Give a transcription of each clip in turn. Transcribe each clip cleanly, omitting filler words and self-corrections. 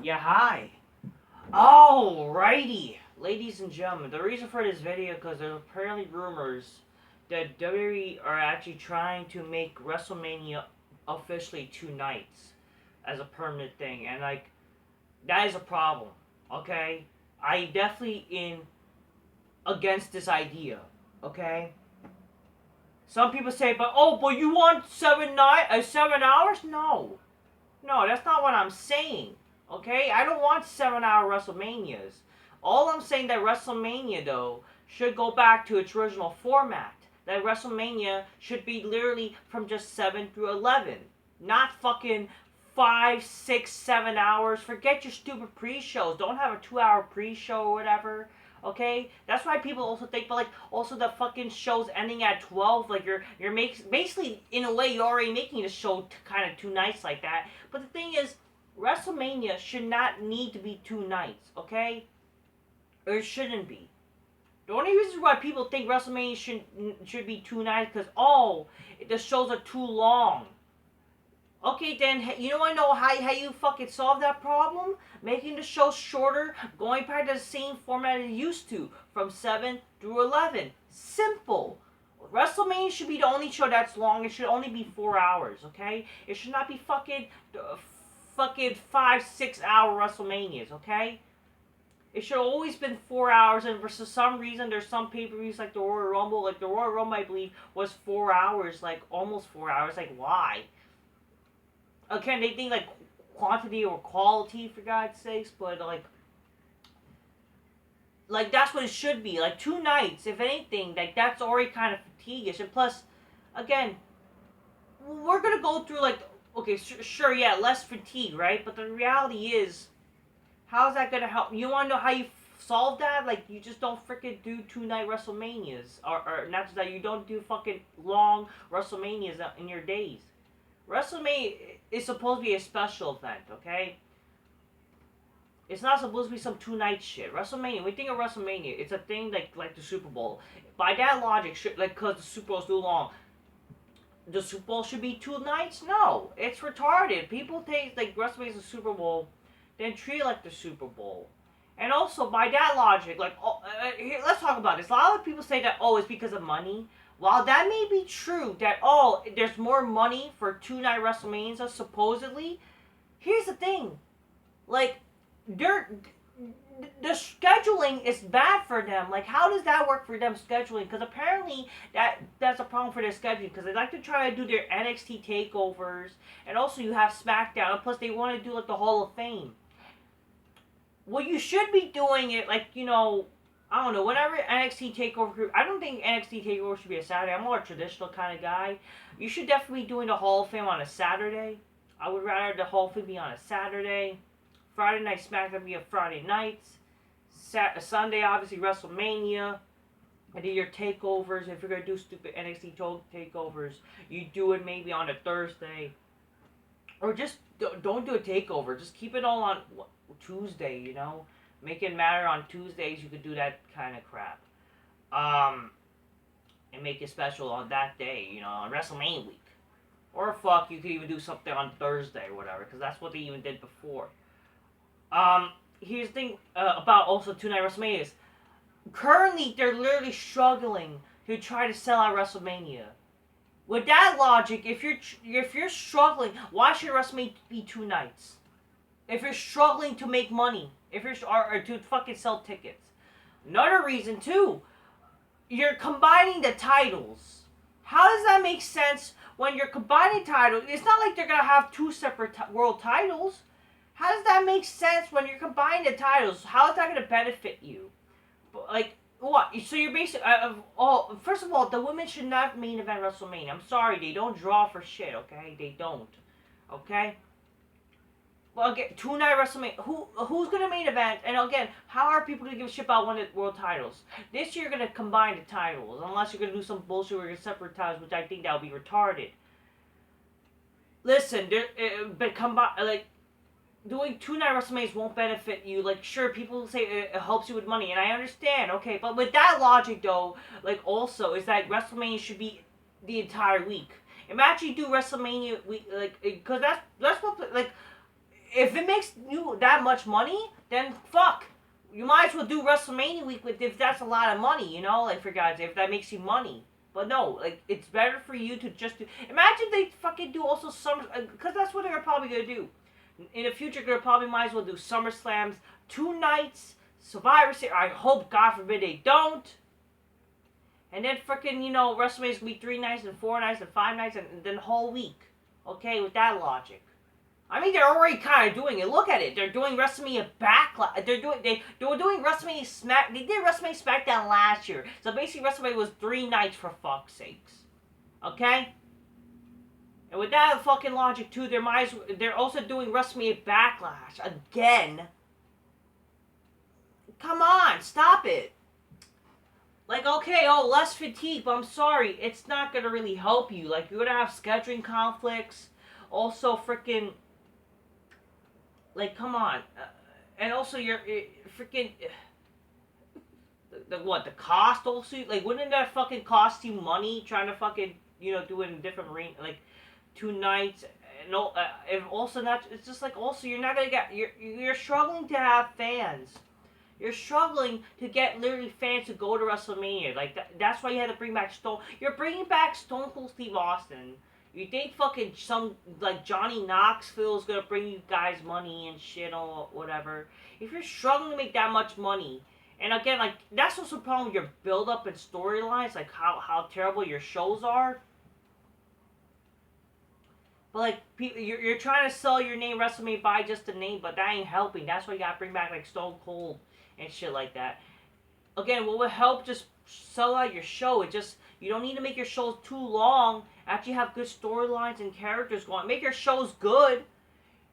Yeah, hi. Alrighty, ladies and gentlemen. The reason for this video because there's apparently rumors that WWE are actually trying to make WrestleMania officially 2 nights as a permanent thing, and like that is a problem. Okay, I definitely in against this idea. Okay. Some people say, but you want 7 hours? No, no, that's not what I'm saying. Okay? I don't want 7 hour WrestleManias. All I'm saying that WrestleMania though should go back to its original format. That WrestleMania should be literally from just 7 through 11. Not fucking 5, 6, 7 hours. Forget your stupid pre-shows. Don't have a 2 hour pre-show or whatever. Okay, that's why people also think, but like, also the fucking show's ending at 12. Like basically in a way you're already making the show kind of 2 nights like that. But the thing is, WrestleMania should not need to be 2 nights. Okay, or it shouldn't be. The only reason why people think WrestleMania should be 2 nights because the shows are too long. Okay, then you know how you fucking solve that problem? Making the show shorter, going back to the same format it used to, from 7 through 11. Simple. WrestleMania should be the only show that's long. It should only be 4 hours, okay? It should not be fucking 5, 6 hour WrestleManias, okay? It should have always been 4 hours, and for some reason, there's some pay-per-views like the Royal Rumble. Like the Royal Rumble, I believe, was 4 hours, like almost 4 hours. Like, why? Okay, they think like quantity or quality for God's sakes, but like that's what it should be. Like 2 nights, if anything, like that's already kind of fatiguish. And plus, again, we're gonna go through like okay, sure, yeah, less fatigue, right? But the reality is, how's that gonna help? You want to know how you solve that? Like you just don't freaking do 2 night WrestleManias, or not just that you don't do fucking long WrestleManias in your days. WrestleMania is supposed to be a special event, okay? It's not supposed to be some 2 night shit. WrestleMania, when we think of WrestleMania, it's a thing like the Super Bowl. By that logic, because the Super Bowl's too long, the Super Bowl should be 2 nights? No, it's retarded. People take like WrestleMania's the Super Bowl, then treat it like the Super Bowl. And also, by that logic, here, let's talk about this. A lot of people say that, it's because of money. While that may be true, that, there's more money for 2 night WrestleManias, supposedly, here's the thing. Like, the scheduling is bad for them. Like, how does that work for them scheduling? Because apparently that's a problem for their scheduling. Because they like to try to do their NXT takeovers, and also you have SmackDown. And plus, they want to do like the Hall of Fame. Well, you should be doing it like I don't know. Whenever NXT takeover, I don't think NXT takeover should be a Saturday. I'm more a traditional kind of guy. You should definitely be doing the Hall of Fame on a Saturday. I would rather the Hall of Fame be on a Saturday. Friday Night SmackDown be on Friday nights. Sunday, obviously, WrestleMania. And then your takeovers, if you're going to do stupid NXT takeovers, you do it maybe on a Thursday. Or just don't do a takeover. Just keep it all on Tuesday, Make it matter on Tuesdays. You could do that kind of crap. And make it special on that day, on WrestleMania week. Or you could even do something on Thursday or whatever, because that's what they even did before. Here's the thing about also 2 night WrestleManias. Currently, they're literally struggling to try to sell out WrestleMania. With that logic, if you're struggling, why should WrestleMania be 2 nights? If you're struggling to make money, or to fucking sell tickets. Another reason too, you're combining the titles. How does that make sense when you're combining titles? It's not like they're gonna have 2 separate world titles. How does that make sense when you're combining the titles? How is that gonna benefit you? Like what? So you're basically first of all, the women should not main event WrestleMania. I'm sorry, they don't draw for shit. Okay, they don't. Okay. Well, again, 2 night WrestleMania. Who's gonna main event? And again, how are people gonna give a shit about one of the world titles? This year, you're gonna combine the titles, unless you're gonna do some bullshit where you're gonna separate titles, which I think that would be retarded. Listen, but doing 2 night WrestleManias won't benefit you. Like, sure, people say it helps you with money, and I understand. Okay, but with that logic, though, also is that WrestleMania should be the entire week. Imagine you do WrestleMania week, because that's what if it makes you that much money, then fuck. You might as well do WrestleMania week if that's a lot of money, you know, like for God's sake, if that makes you money. But no, like it's better for you to just do. Imagine they fucking do also some, because that's what they're probably gonna do. In the future, they're probably might as well do SummerSlams 2 nights, Survivor Series. I hope, God forbid, they don't. And then freaking, you know, WrestleMania's gonna be 3 nights and 4 nights and 5 nights and then the whole week. Okay, with that logic. I mean, they're already kind of doing it. Look at it. They're doing WrestleMania Backlash. They were doing WrestleMania Smack. They did WrestleMania SmackDown last year. So basically, WrestleMania was 3 nights for fuck's sakes. Okay. And with that fucking logic too, they're also doing WrestleMania Backlash again. Come on, stop it. Like, okay, less fatigue, but I'm sorry, it's not gonna really help you. Like, you're gonna have scheduling conflicts. Also, freaking. Like, come on. And also, you're freaking. The cost also? Like, wouldn't that fucking cost you money trying to fucking, you know, do it in different arena? Like, 2 nights. And if also not. It's just like, also, you're not gonna get. You're struggling to have fans. You're struggling to get literally fans to go to WrestleMania. Like, that's why you had to bring back Stone. You're bringing back Stone Cold Steve Austin. You think fucking some, like, Johnny Knoxville is gonna bring you guys money and shit or whatever. If you're struggling to make that much money, and again, like, that's also the problem with your build-up and storylines, like, how terrible your shows are. But, like, you're trying to sell your name WrestleMania by just the name, but that ain't helping. That's why you gotta bring back, like, Stone Cold and shit like that. Again, what would help just sell out your show? You don't need to make your shows too long. Actually have good storylines and characters going. Make your shows good.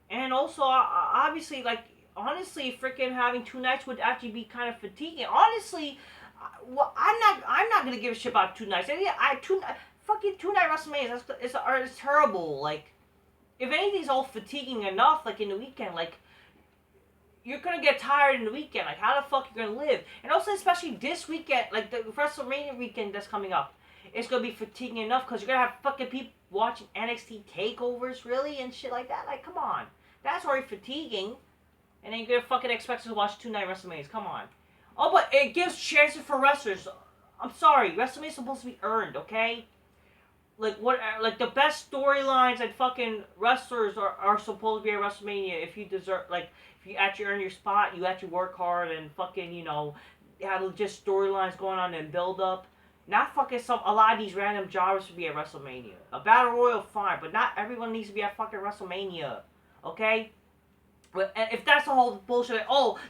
And also, obviously, like, honestly, freaking having 2 nights would actually be kind of fatiguing. Honestly, well, I'm not gonna give a shit about 2 nights. Fucking 2-night WrestleMania is terrible. Like, if anything's all fatiguing enough, like in the weekend, like, you're gonna get tired in the weekend. Like, how the fuck you gonna live? And also, especially this weekend, like the WrestleMania weekend that's coming up, it's gonna be fatiguing enough because you're gonna have fucking people watching NXT takeovers, really, and shit like that. Like, come on, that's already fatiguing. And then you're gonna fucking expect us to watch 2-night WrestleManias. Come on. Oh, but it gives chances for wrestlers. I'm sorry, WrestleMania's supposed to be earned, okay? Like, like the best storylines and fucking wrestlers are supposed to be at WrestleMania if you deserve, like, if you actually earn your spot, you actually work hard and fucking, you know, have just storylines going on and build up. Not fucking a lot of these random jobbers to be at WrestleMania. A Battle Royal, fine, but not everyone needs to be at fucking WrestleMania, okay? But if that's the whole bullshit,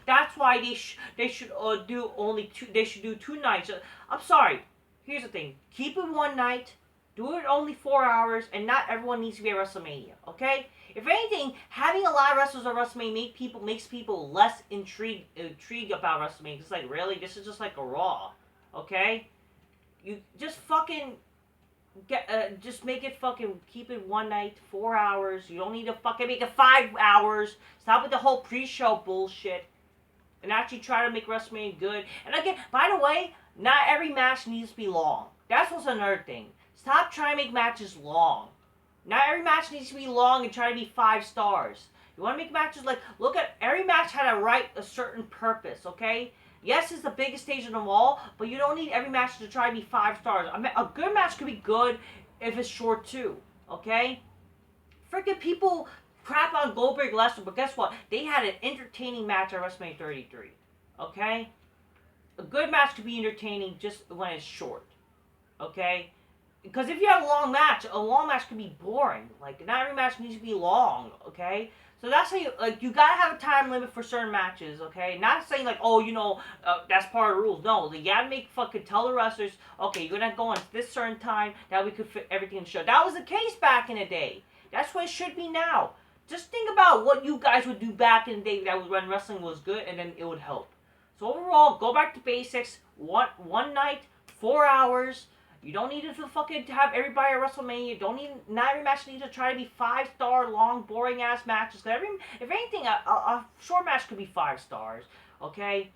that's why they should do only 2. They should do 2 nights. I'm sorry. Here's the thing: keep it 1 night. Do it only 4 hours, and not everyone needs to be at WrestleMania, okay? If anything, having a lot of wrestlers at WrestleMania makes people less intrigued about WrestleMania. It's like, really? This is just like a Raw, okay? You just fucking just make it fucking, keep it 1 night, 4 hours. You don't need to fucking make it 5 hours. Stop with the whole pre-show bullshit. And actually try to make WrestleMania good. And again, by the way, not every match needs to be long. That's what's another thing. Stop trying to make matches long. Not every match needs to be long and try to be 5 stars. You want to make matches like, look at, every match had a certain purpose, okay? Yes, it's the biggest stage of them all, but you don't need every match to try to be 5 stars. A good match could be good if it's short too, okay? Freaking people crap on Goldberg Lesnar, but guess what? They had an entertaining match at WrestleMania 33, okay? A good match could be entertaining just when it's short, okay? Because if you have a long match could be boring. Like, not every match needs to be long, okay? So that's how you gotta have a time limit for certain matches, okay? Not saying like, that's part of the rules. No, you gotta tell the wrestlers, okay, you're gonna go on this certain time, that we could fit everything in the show. That was the case back in the day. That's what it should be now. Just think about what you guys would do back in the day when wrestling was good, and then it would help. So overall, go back to basics. One night, 4 hours. You don't need to fucking have everybody at WrestleMania. Not every match needs to try to be 5-star, long, boring-ass matches. If anything, a short match could be 5 stars, okay?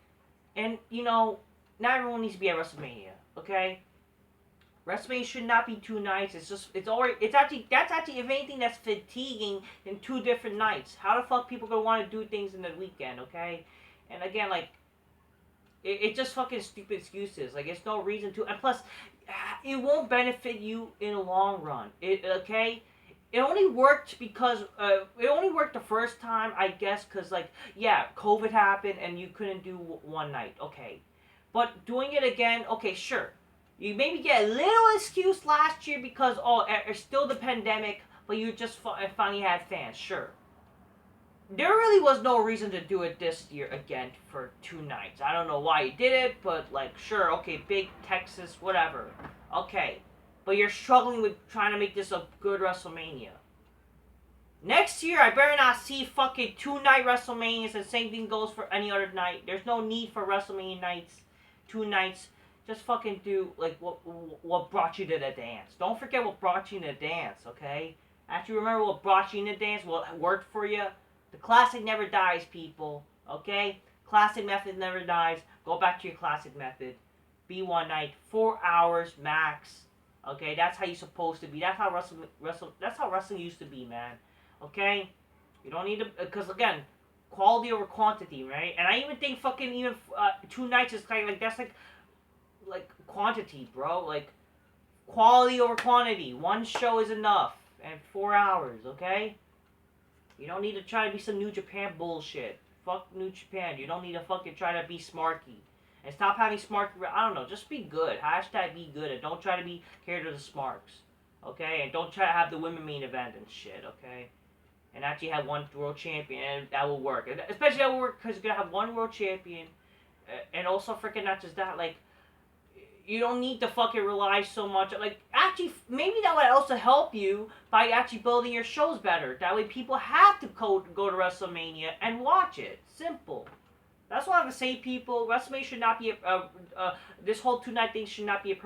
And, not everyone needs to be at WrestleMania, okay? WrestleMania should not be 2 nights. That's actually if anything that's fatiguing in 2 different nights. How the fuck people gonna want to do things in the weekend? Okay, and again like it's just fucking stupid excuses. Like it's no reason to, and plus it won't benefit you in the long run. Okay. It only worked because it only worked the first time, I guess, because like yeah, COVID happened and you couldn't do one night. Okay, but doing it again, okay, sure. You maybe get a little excuse last year because it's still the pandemic, but you just finally had fans. Sure, there really was no reason to do it this year again for 2 nights. I don't know why you did it, but like, sure, okay, big Texas, whatever. Okay, but you're struggling with trying to make this a good WrestleMania. Next year, I better not see fucking 2 night WrestleManias, and same thing goes for any other night. There's no need for WrestleMania nights, 2 nights. Just fucking do like what brought you to the dance. Don't forget what brought you to the dance, okay? Actually, remember what brought you in the dance, what worked for you. The classic never dies, people. Okay? Classic method never dies. Go back to your classic method. Be one night, 4 hours max. Okay, that's how you're supposed to be. That's how wrestling used to be, man. Okay, you don't need to, because again, quality over quantity, right? And I even think fucking even 2 nights is kind of like that's like quantity, bro. Like quality over quantity. One show is enough, and 4 hours, okay? You don't need to try to be some New Japan bullshit. Fuck New Japan. You don't need to fucking try to be smarky. And stop having smarky. I don't know. Just be good. Hashtag be good. And don't try to be catered to the smarks. Okay? And don't try to have the women main event and shit. Okay? And actually have one world champion. And that will work. And especially that will work because you're going to have one world champion. And also freaking not just that. Like, you don't need to fucking rely so much. Like, actually, maybe that would also help you by actually building your shows better. That way people have to go to WrestleMania and watch it. Simple. That's what I have to say, people. WrestleMania should not be this whole 2 night thing should not be a